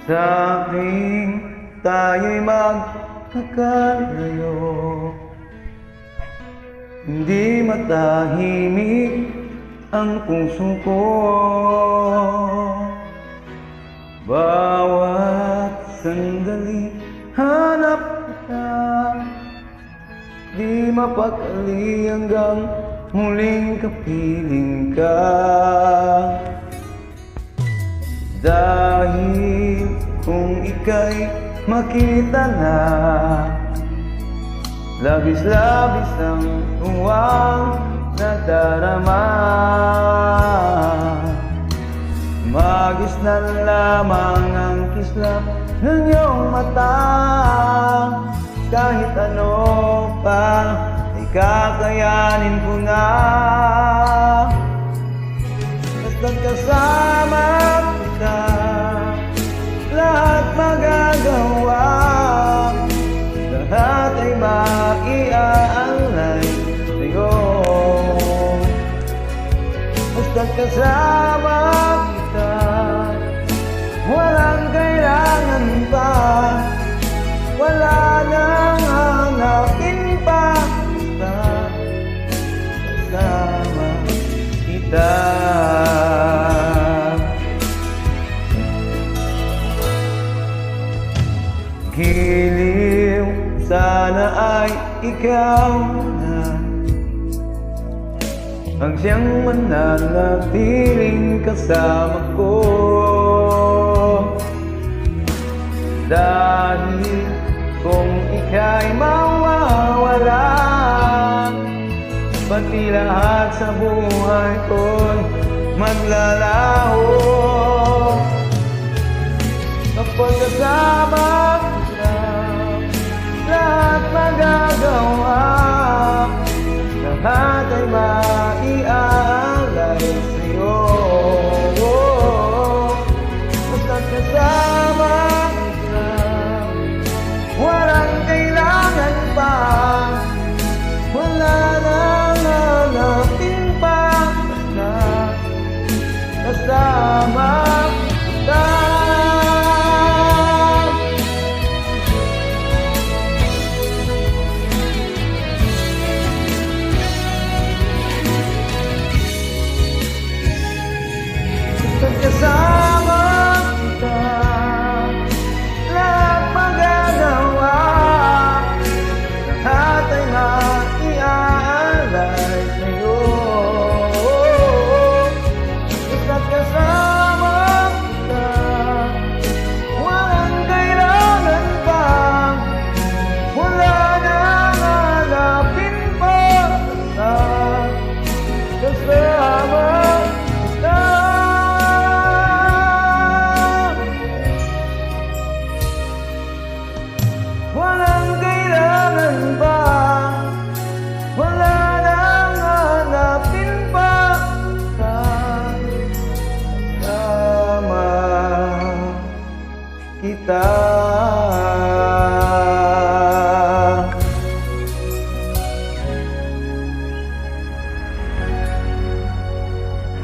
Sa tuwing tayo'y magkakalayo, hindi matahimik ang puso ko. Bawat sandali hanap kita, di mapakali hanggang muling kapiling ka. Dahil kung ika'y makita na, labis-labis ang tuwang nadarama. Magisnan lamang ang kislap ng iyong mata. Kahit ano pa ay kakayanin ko na. Basta't kasama kita, lahat magagawa. Lahat ay maiaalay sa'yo. Basta't kasama kita, walang kailangan pa, wala nang hanapin pa. Basta't kasama kita. Giliw, sana ay ikaw na ang siyang mananatiling kasama ko. Dahil kung ika'y mawawala, pati lahat sa buhay ko'y maglalaho.